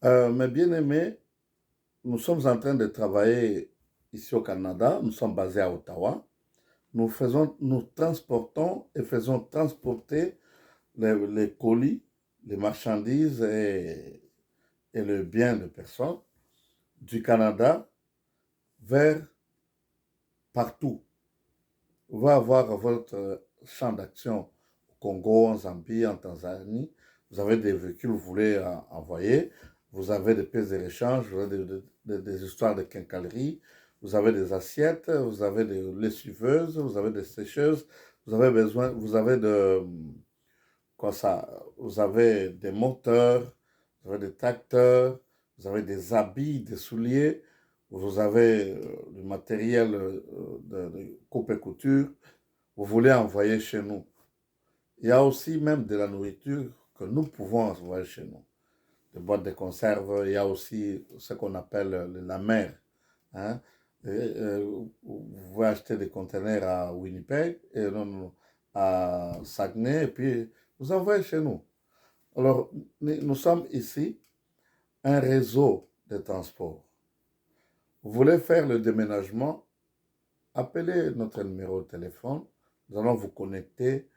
Mes bien-aimés, nous sommes en train de travailler ici au Canada. Nous sommes basés à Ottawa. Nous transportons et faisons transporter les colis, les marchandises et le bien de personnes du Canada vers partout. Vous va avoir votre champ d'action au Congo, en Zambie, en Tanzanie. Vous avez des véhicules que vous voulez envoyer. Vous avez des pièces de rechange, vous avez des histoires de quincaillerie, vous avez des assiettes, vous avez des lessiveuses, vous avez des sécheuses, vous avez quoi ça, vous avez des moteurs, vous avez des tracteurs, vous avez des habits, des souliers, vous avez du matériel de coupe et couture, vous voulez envoyer chez nous. Il y a aussi même de la nourriture que nous pouvons envoyer chez nous. Des boîtes de conserve, il y a aussi ce qu'on appelle la mer. Hein. Vous pouvez acheter des conteneurs à Winnipeg, et non, à Saguenay, et puis vous envoyez chez nous. Alors, nous sommes ici un réseau de transport. Vous voulez faire le déménagement, appelez notre numéro de téléphone. Nous allons vous connecter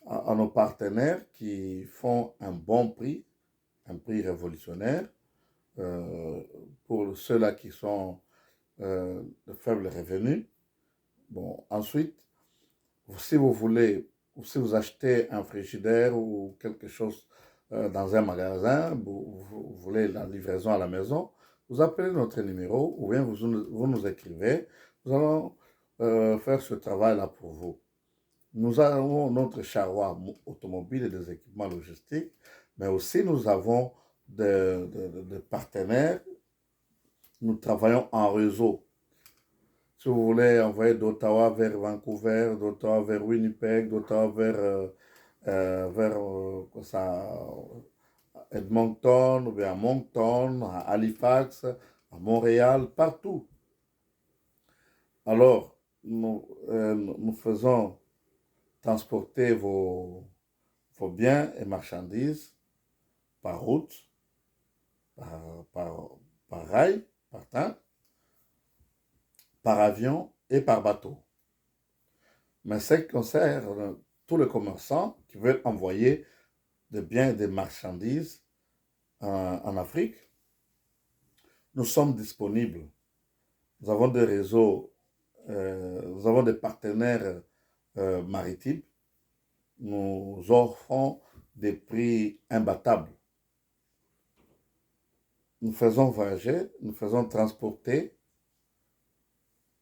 à nos partenaires qui font un bon prix, un prix révolutionnaire pour ceux-là qui sont de faibles revenus. Bon, ensuite, si vous voulez, si vous achetez un frigidaire ou quelque chose dans un magasin, vous voulez la livraison à la maison, vous appelez notre numéro ou bien vous nous écrivez. Nous allons faire ce travail-là pour vous. Nous avons notre charroi automobile et des équipements logistiques, mais aussi nous avons des partenaires. Nous travaillons en réseau. Si vous voulez envoyer d'Ottawa vers Vancouver, d'Ottawa vers Winnipeg, d'Ottawa vers Edmonton, ou bien à Moncton, à Halifax, à Montréal, partout. Alors, nous faisons transporter vos biens et marchandises par route, par rail, par train, par avion et par bateau. Mais ce qui concerne tous les commerçants qui veulent envoyer des biens et des marchandises en Afrique, nous sommes disponibles. Nous avons des réseaux, nous avons des partenaires maritimes. Nous offrons des prix imbattables. Nous faisons voyager, nous faisons transporter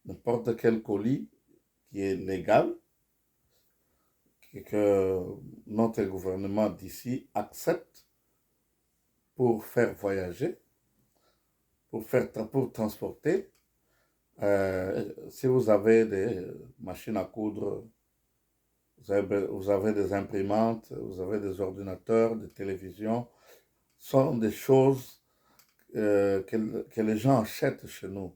n'importe quel colis qui est légal et que notre gouvernement d'ici accepte pour faire voyager, pour transporter. Si vous avez des machines à coudre, vous avez des imprimantes, vous avez des ordinateurs, des télévisions, sont des choses que les gens achètent chez nous,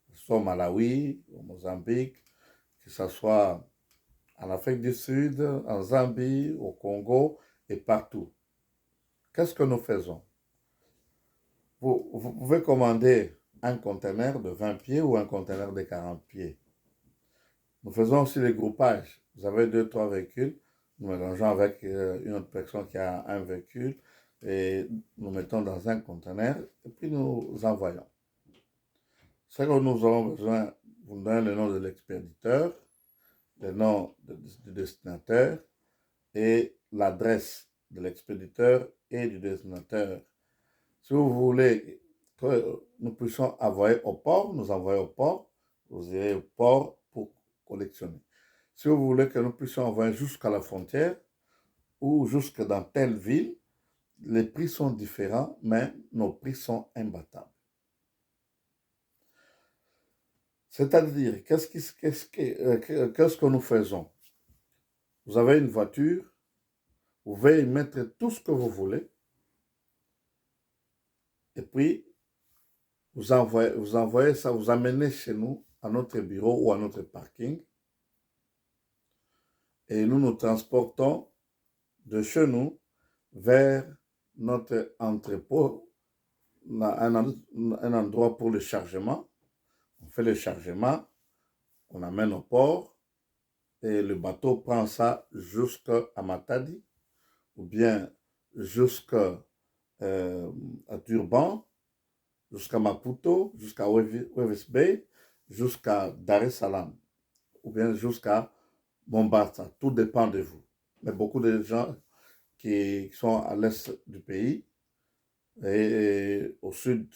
que ce soit au Malawi, au Mozambique, que ce soit en Afrique du Sud, en Zambie, au Congo et partout. Qu'est-ce que nous faisons? Vous pouvez commander un conteneur de 20 pieds ou un conteneur de 40 pieds. Nous faisons aussi les groupages. Vous avez 2, 3 véhicules, nous mélangeons avec une autre personne qui a un véhicule et nous mettons dans un conteneur et puis nous envoyons. Ce que nous avons besoin, vous nous donnez le nom de l'expéditeur, le nom du destinataire et l'adresse de l'expéditeur et du destinataire. Si vous voulez que nous puissions envoyer au port, nous envoyons au port, vous irez au port pour collectionner. Si vous voulez que nous puissions envoyer jusqu'à la frontière ou jusque dans telle ville, les prix sont différents, mais nos prix sont imbattables. C'est-à-dire, qu'est-ce que nous faisons? Vous avez une voiture, vous pouvez y mettre tout ce que vous voulez, et puis vous envoyez ça, vous amenez chez nous, à notre bureau ou à notre parking, et nous nous transportons de chez nous vers notre entrepôt, on a un endroit pour le chargement. On fait le chargement, on amène au port et le bateau prend ça jusqu'à Matadi ou bien jusqu'à Durban, jusqu'à Maputo, jusqu'à West Bay, jusqu'à Dar es Salaam ou bien jusqu'à Mombasa. Tout dépend de vous. Mais beaucoup de gens qui sont à l'est du pays et au sud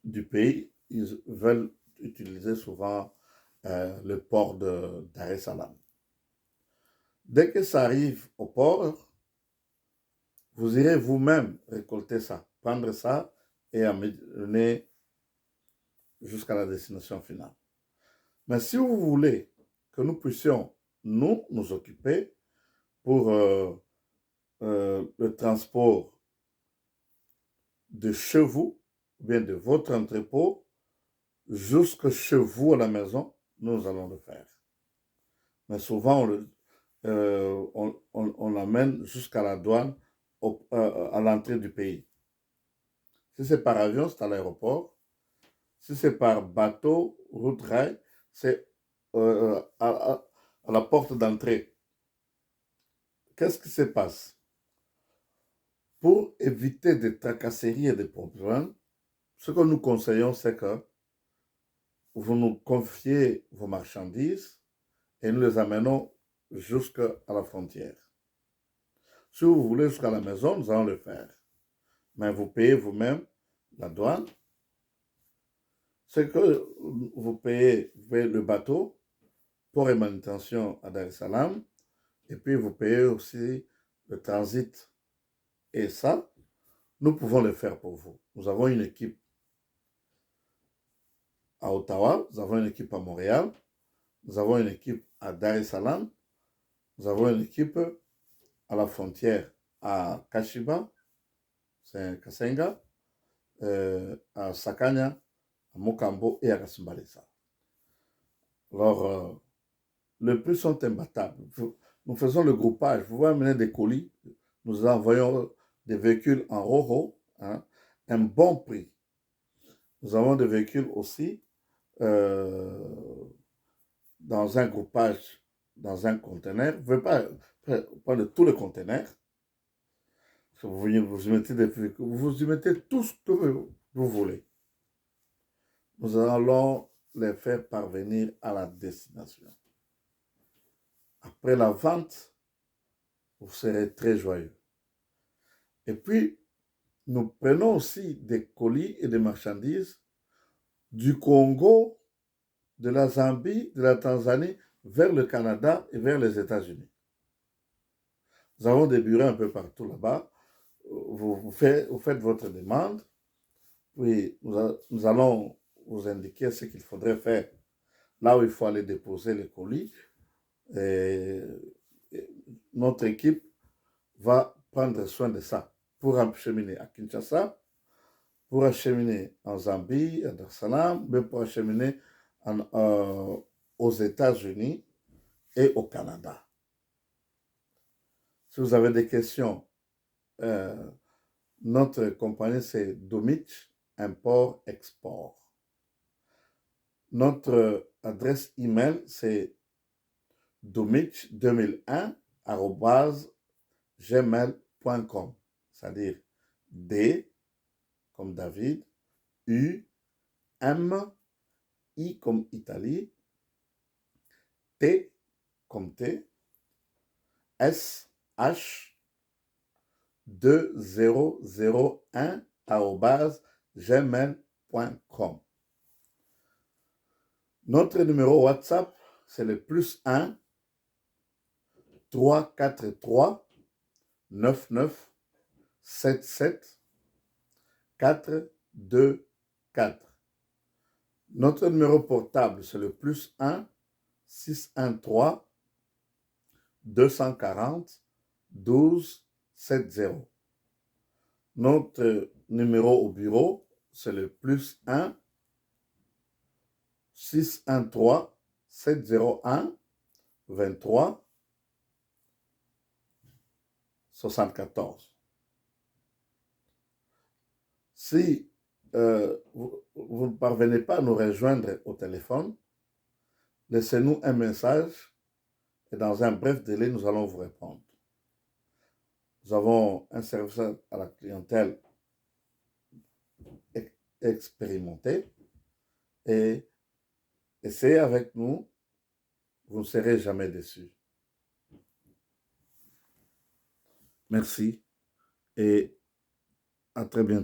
du pays, ils veulent utiliser souvent le port de Dar es Salaam. Dès que ça arrive au port, vous irez vous-même récolter ça, prendre ça et amener jusqu'à la destination finale. Mais si vous voulez que nous puissions nous occuper pour le transport de chez vous, ou bien de votre entrepôt, jusque chez vous à la maison, nous allons le faire. Mais souvent, on l'amène jusqu'à la douane, à l'entrée du pays. Si c'est par avion, c'est à l'aéroport. Si c'est par bateau, route, rail, c'est à la porte d'entrée. Qu'est-ce qui se passe? Pour éviter des tracasseries et des problèmes, ce que nous conseillons, c'est que vous nous confiez vos marchandises et nous les amenons jusqu'à la frontière. Si vous voulez jusqu'à la maison, nous allons le faire. Mais vous payez vous-même la douane. C'est que vous payez le bateau, port et manutention à Dar es Salaam, et puis vous payez aussi le transit. Et ça, nous pouvons le faire pour vous. Nous avons une équipe à Ottawa, nous avons une équipe à Montréal, nous avons une équipe à Dar es Salaam, nous avons une équipe à la frontière à Kashiba, c'est Kasenga, à Sakanya, à Mokambo et à Kasimbalesa. Alors, les prix sont imbattables. Nous faisons le groupage. Vous pouvez amener des colis. Nous envoyons des véhicules en Rojo, hein, un bon prix. Nous avons des véhicules aussi dans un groupage, dans un conteneur. Vous ne pouvez pas prendre tous les conteneurs. Vous y mettez des véhicules, vous y mettez tout ce que vous voulez. Nous allons les faire parvenir à la destination. Après la vente, vous serez très joyeux. Et puis, nous prenons aussi des colis et des marchandises du Congo, de la Zambie, de la Tanzanie, vers le Canada et vers les États-Unis. Nous avons des bureaux un peu partout là-bas. Vous faites votre demande, puis nous allons vous indiquer ce qu'il faudrait faire là où il faut aller déposer les colis. Et notre équipe va prendre soin de ça pour acheminer à Kinshasa, pour acheminer en Zambie, à Dar es Salaam, mais pour acheminer aux États-Unis et au Canada. Si vous avez des questions, notre compagnie c'est Domitch Import Export. Notre adresse email c'est domitch2001@gmail.com, c'est-à-dire D comme David, U, M, I comme Italie, T comme T, S, H, 2001@gmail.com. Notre numéro WhatsApp, c'est le +1 343 99 77 424. Notre numéro portable, c'est le +1 613 240 12 70. Notre numéro au bureau, c'est le +1 613 701 23 74. Si vous ne parvenez pas à nous rejoindre au téléphone, laissez-nous un message et dans un bref délai, nous allons vous répondre. Nous avons un service à la clientèle expérimenté et essayez avec nous, vous ne serez jamais déçus. Merci et à très bientôt.